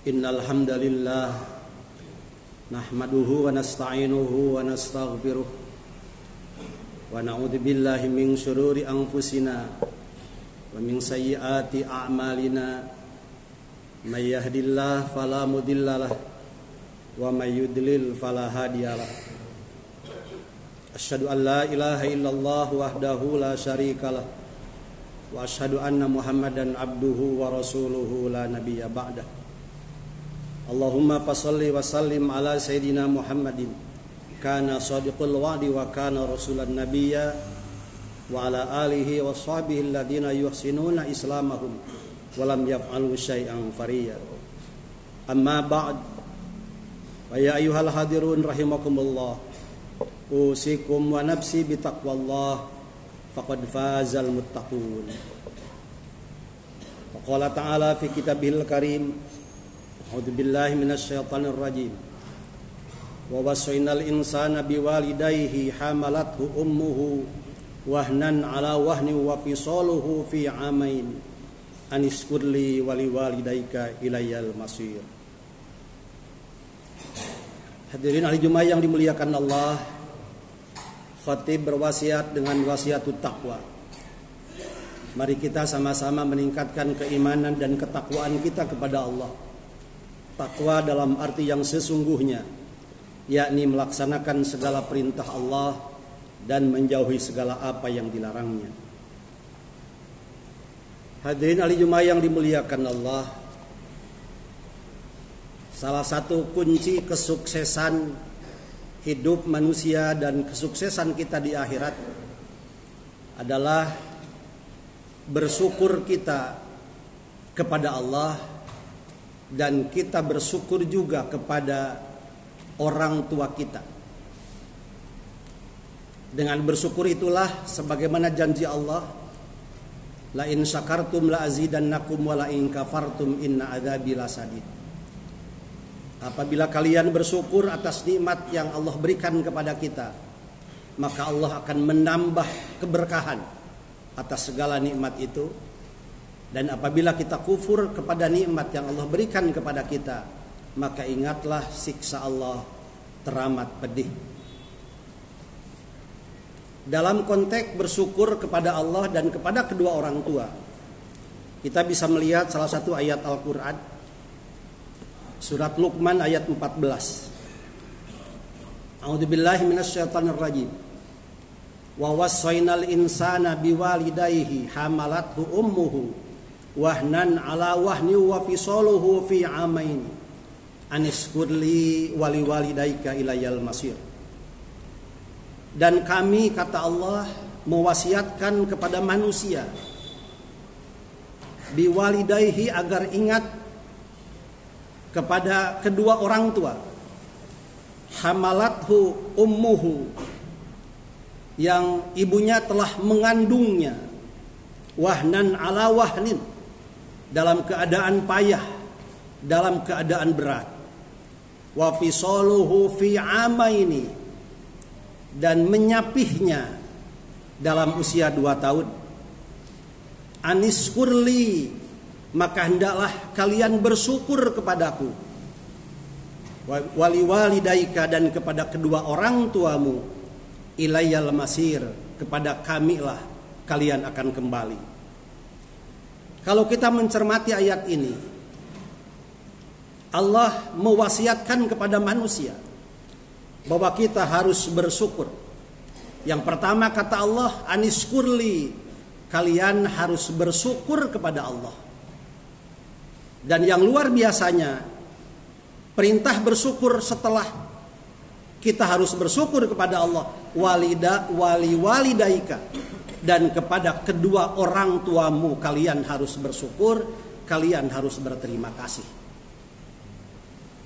Innal hamdalillah nahmaduhu wa nasta'inuhu wa nastaghfiruh wa na'udzu billahi min syururi anfusina wa min sayyiati a'malina may yahdihillahu fala mudhillalah wa may yudlil fala hadiyalah. Asyhadu an la ilaha illallah wahdahu la syarikalah wa asyhadu anna Muhammadan abduhu wa rasuluhu la nabiyya ba'dah. Allahumma fasholli wa sallim ala sayyidina Muhammadin kana shadiqul wa'di wa kana rasulan nabiyya wa ala alihi wa sahbihi alladhina yuhsinuna islamahum wa lam yaf'alu syai'an fariya. Amma ba'd, wa ya ayyuhal hadirun rahimakumullah, usikum wa nafsi bitaqwallah faqad fazal muttaqun. Wa qala ta'ala fi kitabihil karim, a'udzu billahi minasyaitonir rajim. Wa wasainal insana biwalidayhi hamalathu ummuhu wahnan ala wahni wa fisaluhu fi amain anishkurli wa liwalidayka ilayal masir. Hadirin ahli Jumat yang dimuliakan Allah, khatib berwasiat dengan wasiatut taqwa. Mari kita sama-sama meningkatkan keimanan dan ketakwaan kita kepada Allah. Takwa dalam arti yang sesungguhnya, yakni melaksanakan segala perintah Allah dan menjauhi segala apa yang dilarangnya. Hadirin ahli Jumat yang dimuliakan Allah, salah satu kunci kesuksesan hidup manusia dan kesuksesan kita di akhirat adalah bersyukur kita kepada Allah dan kita bersyukur juga kepada orang tua kita. Dengan bersyukur itulah sebagaimana janji Allah, la in syakartum la azidannakum wa la in kafartum inna adzabi lasadid. Apabila kalian bersyukur atas nikmat yang Allah berikan kepada kita, maka Allah akan menambah keberkahan atas segala nikmat itu. Dan apabila kita kufur kepada nikmat yang Allah berikan kepada kita, maka ingatlah siksa Allah teramat pedih. Dalam konteks bersyukur kepada Allah dan kepada kedua orang tua, kita bisa melihat salah satu ayat Al-Quran, surat Luqman ayat 14. A'udzubillahi minasyaitonir rajim. Wa wassaynal insana biwalidayhi hamalathu ummuhu wahnan ala wahni wa fisaluhu fi amaini anishkurli wa liwalidayka ilayal masir. Dan kami, kata Allah, mewasiatkan kepada manusia biwalidayhi, agar ingat kepada kedua orang tua. Hamalathu ummuhu, yang ibunya telah mengandungnya, wahnan ala wahnin, dalam keadaan payah, dalam keadaan berat, wa fisaluhu fi amaini, dan menyapihnya dalam usia 2 tahun. Aniskurli, maka hendaklah kalian bersyukur kepadaku, wali walidaika, dan kepada kedua orang tuamu, ilayal masir, kepada kamilah kalian akan kembali. Kalau kita mencermati ayat ini, Allah mewasiatkan kepada manusia bahwa kita harus bersyukur. Yang pertama kata Allah, aniskurli, kalian harus bersyukur kepada Allah. Dan yang luar biasanya, Perintah bersyukur setelah kita harus bersyukur kepada Allah, walidaika, dan kepada kedua orang tuamu kalian harus bersyukur, kalian harus berterima kasih.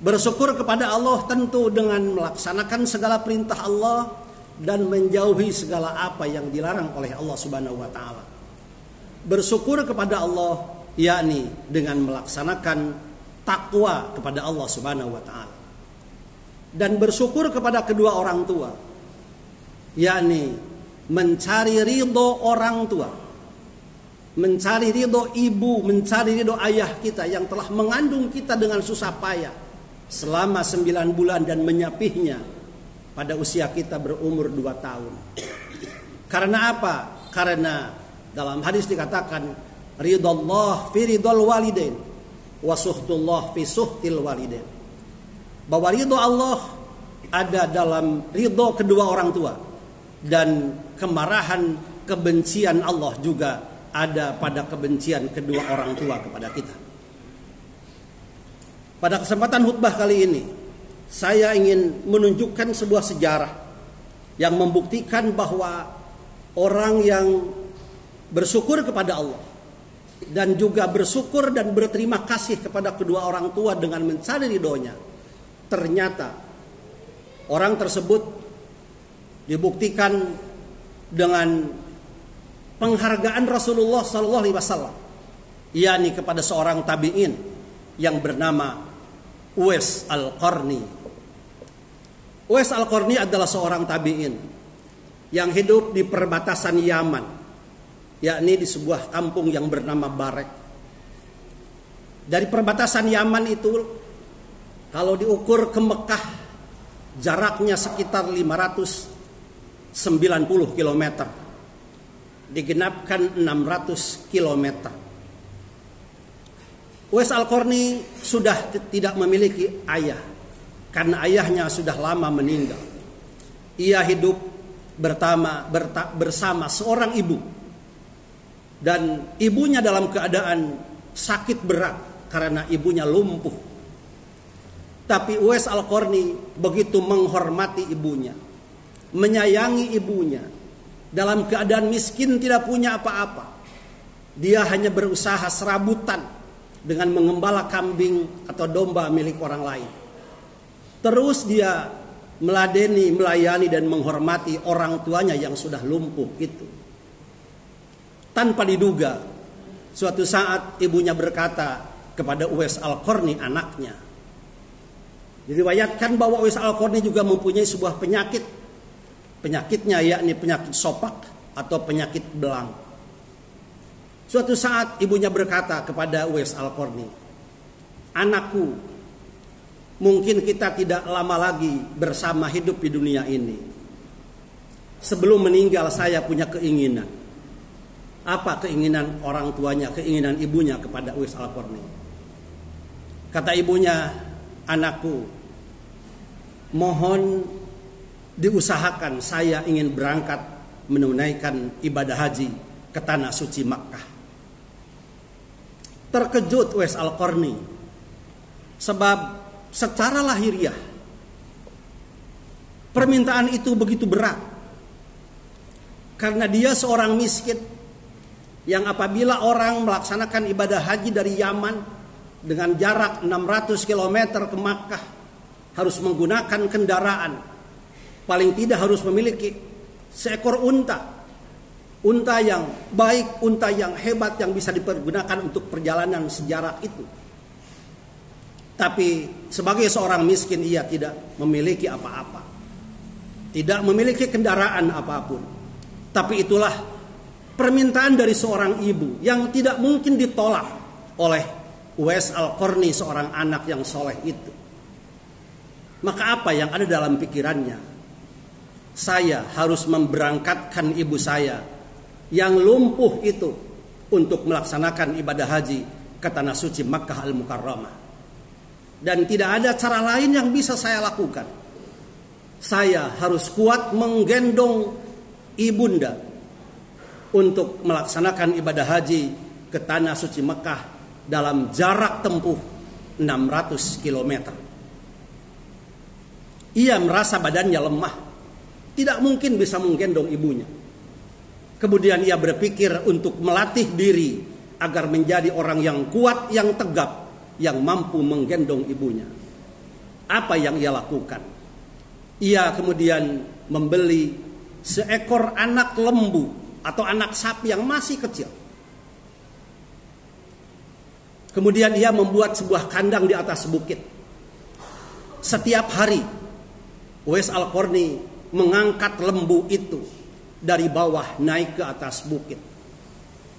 Bersyukur kepada Allah tentu dengan melaksanakan segala perintah Allah dan menjauhi segala apa yang dilarang oleh Allah Subhanahu wa taala. Bersyukur kepada Allah yakni dengan melaksanakan takwa kepada Allah Subhanahu wa taala. Dan bersyukur kepada kedua orang tua yakni mencari ridho orang tua, mencari ridho ibu, mencari ridho ayah kita yang telah mengandung kita dengan susah payah selama 9 bulan dan menyapihnya pada usia kita berumur 2 tahun. Karena apa? Karena dalam hadis dikatakan ridallah fi ridal walidain wa suhtullah fi suhtil walidain. Bahwa ridho Allah ada dalam ridho kedua orang tua, dan kemarahan, kebencian Allah juga ada pada kebencian kedua orang tua kepada kita. Pada kesempatan khutbah kali ini, saya ingin menunjukkan sebuah sejarah yang membuktikan bahwa orang yang bersyukur kepada Allah dan juga bersyukur dan berterima kasih kepada kedua orang tua dengan mencari ridhonya, ternyata orang tersebut dibuktikan dengan penghargaan Rasulullah SAW, yakni kepada seorang tabi'in yang bernama Uwais Al-Qarni. Uwais Al-Qarni adalah seorang tabi'in yang hidup di perbatasan Yaman, yakni di sebuah kampung yang bernama Barek. Dari perbatasan Yaman itu, kalau diukur ke Mekah, jaraknya sekitar 590 km, digenapkan 600 km. Uwais Al-Qarni sudah tidak memiliki ayah karena ayahnya sudah lama meninggal. Ia hidup bersama seorang ibu, dan ibunya dalam keadaan sakit berat karena ibunya lumpuh. Tapi Uwais Al-Qarni begitu menghormati ibunya, menyayangi ibunya. Dalam keadaan miskin, tidak punya apa-apa, dia hanya berusaha serabutan dengan mengembala kambing atau domba milik orang lain. Terus dia melayani dan menghormati orang tuanya yang sudah lumpuh itu. Tanpa diduga, suatu saat ibunya berkata kepada Uwais Al-Qarni, anaknya. Diriwayatkan bahwa Uwais Al-Qarni juga mempunyai sebuah penyakit. Penyakitnya yakni penyakit sopak atau penyakit belang. Suatu saat ibunya berkata kepada Uwais Al-Qarni, anakku, mungkin kita tidak lama lagi bersama hidup di dunia ini. Sebelum meninggal saya punya keinginan. Apa keinginan orang tuanya, keinginan ibunya kepada Uwais Al-Qarni? Kata ibunya, anakku, mohon diusahakan, saya ingin berangkat menunaikan ibadah haji ke tanah suci Makkah. Terkejut Uwais Al-Qarni, sebab secara lahiriah permintaan itu begitu berat, karena dia seorang miskin yang apabila orang melaksanakan ibadah haji dari Yaman dengan jarak 600 km ke Makkah harus menggunakan kendaraan, paling tidak harus memiliki seekor unta yang baik, unta yang hebat yang bisa dipergunakan untuk perjalanan sejarak itu. Tapi sebagai seorang miskin, ia tidak memiliki apa-apa, tidak memiliki kendaraan apapun. Tapi itulah permintaan dari seorang ibu yang tidak mungkin ditolak oleh Uwais Al-Qarni, seorang anak yang soleh itu. Maka apa yang ada dalam pikirannya? Saya harus memberangkatkan ibu saya yang lumpuh itu untuk melaksanakan ibadah haji ke tanah suci Makkah Al-Mukarramah. Dan tidak ada cara lain yang bisa saya lakukan. Saya harus kuat menggendong ibunda untuk melaksanakan ibadah haji ke tanah suci Makkah dalam jarak tempuh 600 km. Ia merasa badannya lemah, tidak mungkin bisa menggendong ibunya. Kemudian ia berpikir untuk melatih diri agar menjadi orang yang kuat, yang tegap, yang mampu menggendong ibunya. Apa yang ia lakukan? Ia kemudian membeli seekor anak lembu atau anak sapi yang masih kecil. Kemudian ia membuat sebuah kandang di atas bukit. Setiap hari Uwais Al-Qarni mengangkat lembu itu dari bawah naik ke atas bukit.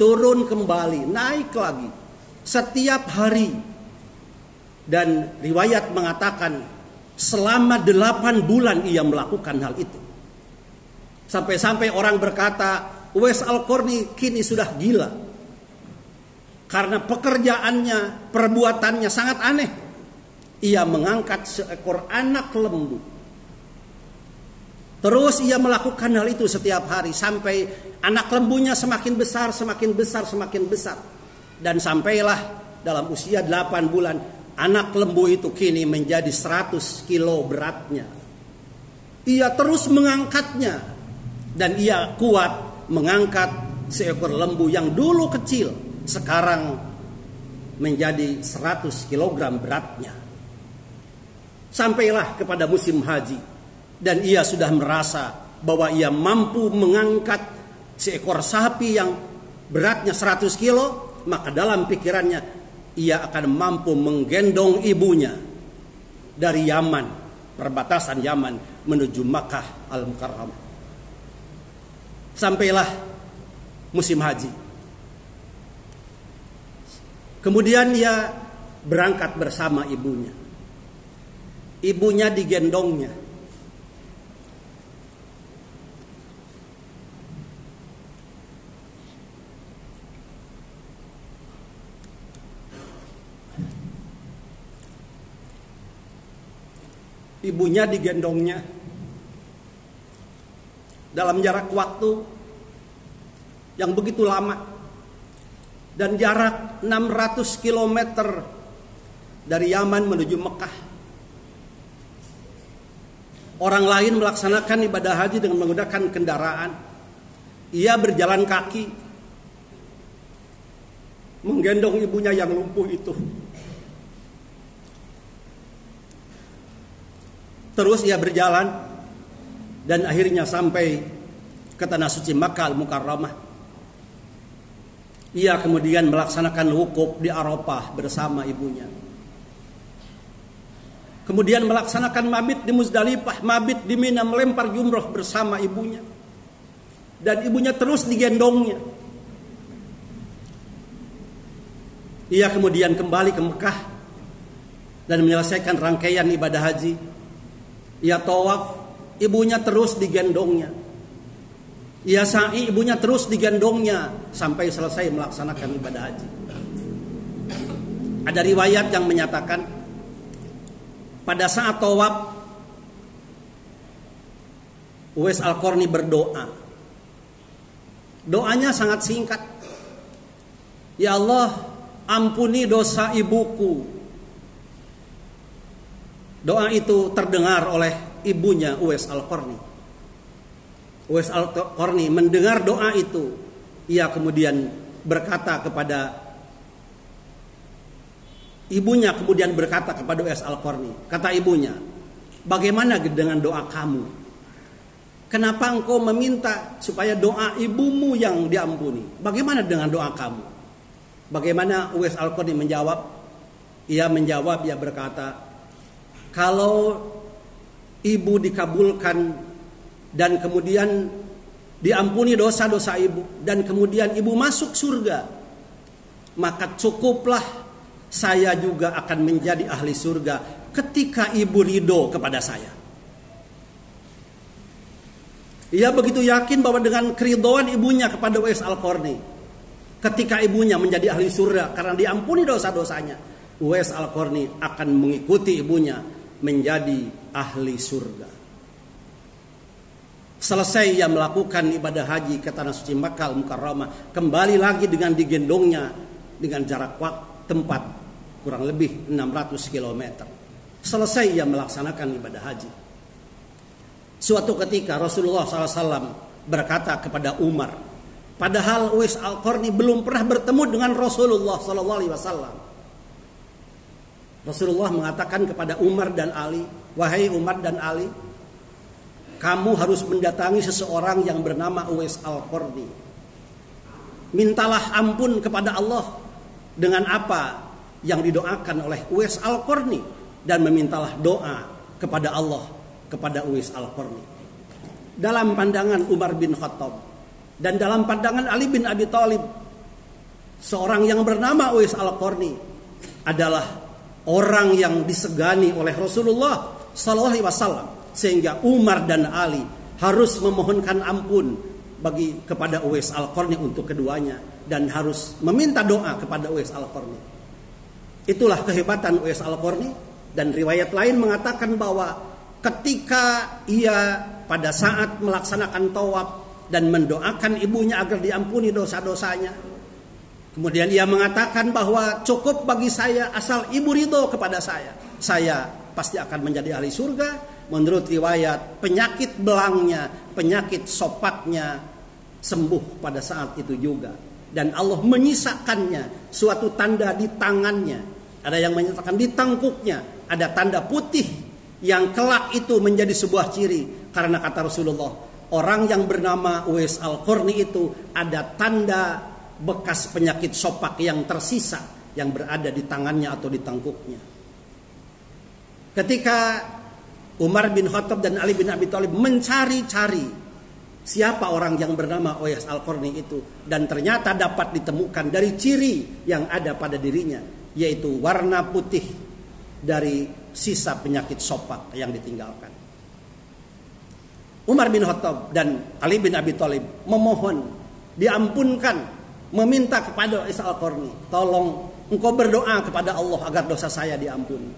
Turun kembali, naik lagi. Setiap hari. Dan riwayat mengatakan selama 8 bulan ia melakukan hal itu. Sampai-sampai orang berkata, Uwais Al-Qarni kini sudah gila. Karena pekerjaannya, perbuatannya sangat aneh. Ia mengangkat seekor anak lembu. Terus ia melakukan hal itu setiap hari. Sampai anak lembunya semakin besar, semakin besar, semakin besar. Dan sampailah dalam usia 8 bulan. Anak lembu itu kini menjadi 100 kilo beratnya. Ia terus mengangkatnya. Dan ia kuat mengangkat seekor lembu yang dulu kecil. Sekarang menjadi 100 kilogram beratnya. Sampailah kepada musim haji. Dan ia sudah merasa bahwa ia mampu mengangkat seekor sapi yang beratnya 100 kilo. Maka dalam pikirannya ia akan mampu menggendong ibunya dari Yaman, perbatasan Yaman menuju Makkah Al-Mukarramah. Sampailah musim haji. Kemudian ia berangkat bersama ibunya. Ibunya digendongnya. Ibunya digendongnya dalam jarak waktu yang begitu lama. Dan jarak 600 km dari Yaman menuju Mekah. Orang lain melaksanakan ibadah haji dengan menggunakan kendaraan. Ia berjalan kaki menggendong ibunya yang lumpuh itu. Terus ia berjalan dan akhirnya sampai ke tanah suci Makkah Al-Mukarramah. Ia kemudian melaksanakan wukuf di Arafah bersama ibunya. Kemudian melaksanakan mabit di Muzdalifah, mabit di Mina, melempar jumroh bersama ibunya. Dan ibunya terus digendongnya. Ia kemudian kembali ke Mekah dan menyelesaikan rangkaian ibadah haji. Ia tawaf, ibunya terus digendongnya. Ia sa'i, ibunya terus digendongnya sampai selesai melaksanakan ibadah haji. Ada riwayat yang menyatakan pada saat tawaf Uwais Al-Qarni berdoa. Doanya sangat singkat. Ya Allah, ampuni dosa ibuku. Doa itu terdengar oleh ibunya Uwais Al-Qarni. Uwais Al-Qarni mendengar doa itu. Ia kemudian berkata kepada ibunya, kemudian berkata kepada Uwais Al-Qarni. Kata ibunya, bagaimana dengan doa kamu? Kenapa engkau meminta supaya doa ibumu yang diampuni? Bagaimana dengan doa kamu? Bagaimana Uwais Al-Qarni menjawab? Ia menjawab, ia berkata, kalau ibu dikabulkan dan kemudian diampuni dosa-dosa ibu, dan kemudian ibu masuk surga, maka cukuplah saya juga akan menjadi ahli surga ketika ibu ridho kepada saya. Ia begitu yakin bahwa dengan keridhaan ibunya kepada Uwais Al-Qarni, ketika ibunya menjadi ahli surga karena diampuni dosa-dosanya, Uwais Al-Qarni akan mengikuti ibunya menjadi ahli surga. Selesai ia melakukan ibadah haji ke tanah suci Makkah Al-Mukarramah, kembali lagi dengan digendongnya dengan jarak tempat kurang lebih 600 km. Selesai ia melaksanakan ibadah haji. Suatu ketika Rasulullah SAW berkata kepada Umar, padahal Uwais Al-Qarni belum pernah bertemu dengan Rasulullah SAW. Rasulullah mengatakan kepada Umar dan Ali, wahai Umar dan Ali, kamu harus mendatangi seseorang yang bernama Uwais Al-Qarni. Mintalah ampun kepada Allah dengan apa yang didoakan oleh Uwais Al-Qarni, dan memintalah doa kepada Allah kepada Uwais Al-Qarni. Dalam pandangan Umar bin Khattab dan dalam pandangan Ali bin Abi Thalib, seorang yang bernama Uwais Al-Qarni adalah orang yang disegani oleh Rasulullah SAW, sehingga Umar dan Ali harus memohonkan ampun kepada Uwais Al-Qarni untuk keduanya, dan harus meminta doa kepada Uwais Al-Qarni. Itulah kehebatan Uwais Al-Qarni. Dan riwayat lain mengatakan bahwa ketika ia pada saat melaksanakan tawaf dan mendoakan ibunya agar diampuni dosa-dosanya, kemudian ia mengatakan bahwa cukup bagi saya asal ibu ridho kepada saya pasti akan menjadi ahli surga. Menurut riwayat, penyakit belangnya, penyakit sopaknya sembuh pada saat itu juga, dan Allah menyisakannya suatu tanda di tangannya. Ada yang menyatakan di tangkuknya ada tanda putih yang kelak itu menjadi sebuah ciri, karena kata Rasulullah, orang yang bernama Uwais Al-Qarni itu ada tanda bekas penyakit sopak yang tersisa yang berada di tangannya atau di tangkuknya. Ketika Umar bin Khattab dan Ali bin Abi Thalib mencari-cari siapa orang yang bernama Uwais Al-Qarni itu, dan ternyata dapat ditemukan dari ciri yang ada pada dirinya, yaitu warna putih dari sisa penyakit sopak yang ditinggalkan. Umar bin Khattab dan Ali bin Abi Thalib memohon diampunkan, meminta kepada Uwais Al-Qarni, tolong engkau berdoa kepada Allah agar dosa saya diampuni.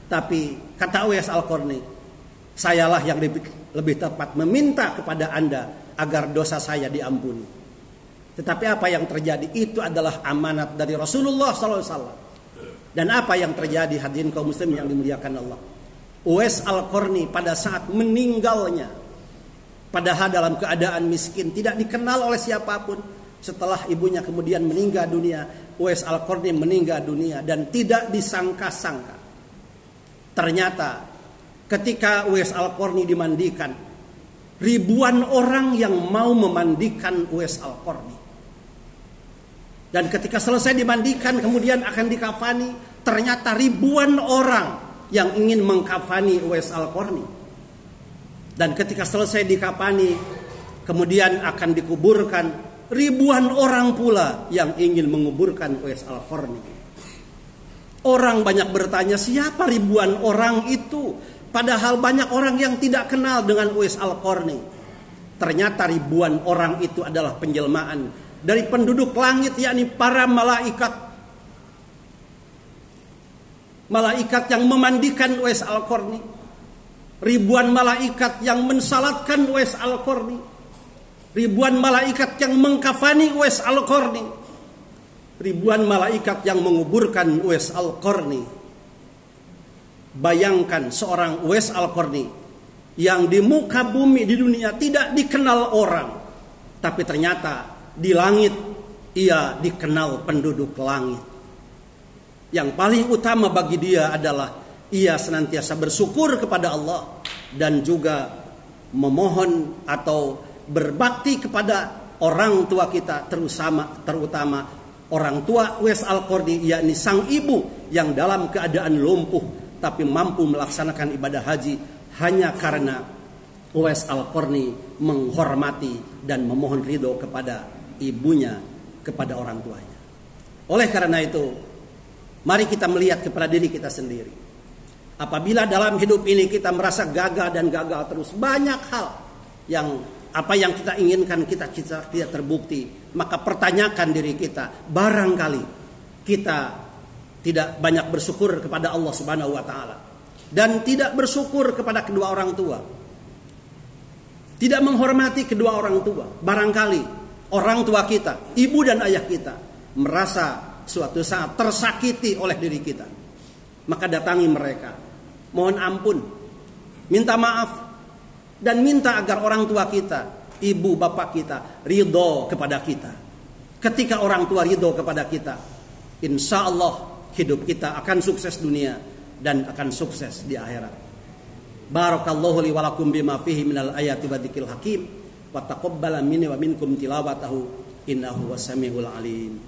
Tapi kata Uwais Al-Qarni, sayalah yang lebih tepat meminta kepada Anda agar dosa saya diampuni. Tetapi apa yang terjadi itu adalah amanat dari Rasulullah SAW. Dan apa yang terjadi, hadirin kaum muslim yang dimuliakan Allah, Uwais Al-Qarni pada saat meninggalnya, padahal dalam keadaan miskin, tidak dikenal oleh siapapun. Setelah ibunya kemudian meninggal dunia, Uwais Al-Qarni meninggal dunia, dan tidak disangka-sangka, ternyata ketika Uwais Al-Qarni dimandikan, ribuan orang yang mau memandikan Uwais Al-Qarni. Dan ketika selesai dimandikan kemudian akan dikafani, ternyata ribuan orang yang ingin mengkafani Uwais Al-Qarni. Dan ketika selesai dikafani kemudian akan dikuburkan, ribuan orang pula yang ingin menguburkan Uwais Al-Qarni. Orang banyak bertanya, siapa ribuan orang itu? Padahal banyak orang yang tidak kenal dengan Uwais Al-Qarni. Ternyata ribuan orang itu adalah penjelmaan dari penduduk langit, yakni para malaikat. Malaikat yang memandikan Uwais Al-Qarni. Ribuan malaikat yang mensalatkan Uwais Al-Qarni. Ribuan malaikat yang mengkafani Uwais Al-Qarni. Ribuan malaikat yang menguburkan Uwais Al-Qarni. Bayangkan seorang Uwais Al-Qarni yang di muka bumi di dunia tidak dikenal orang, tapi ternyata di langit ia dikenal penduduk langit. Yang paling utama bagi dia adalah ia senantiasa bersyukur kepada Allah dan juga memohon atau berbakti kepada orang tua kita, terutama orang tua Uwais Al-Qarni, yakni sang ibu yang dalam keadaan lumpuh tapi mampu melaksanakan ibadah haji hanya karena Uwais Al-Qarni menghormati dan memohon ridho kepada ibunya, kepada orang tuanya. Oleh karena itu, mari kita melihat kepada diri kita sendiri. Apabila dalam hidup ini kita merasa gagal dan gagal terus, banyak hal yang apa yang kita inginkan kita tidak terbukti, maka pertanyakan diri kita, barangkali kita tidak banyak bersyukur kepada Allah Subhanahu wa taala dan tidak bersyukur kepada kedua orang tua. Tidak menghormati kedua orang tua. Barangkali orang tua kita, ibu dan ayah kita, merasa suatu saat tersakiti oleh diri kita. Maka datangi mereka, mohon ampun, minta maaf, Dan minta agar orang tua kita, ibu bapak kita, ridho kepada kita. Ketika orang tua ridho kepada kita, insya Allah hidup kita akan sukses dunia dan akan sukses di akhirat. Barakallahu li wa lakum bima fihi minal ayati wa dzikril hakim wa taqabbala minni wa minkum tilawatahu innahu was samiul alim.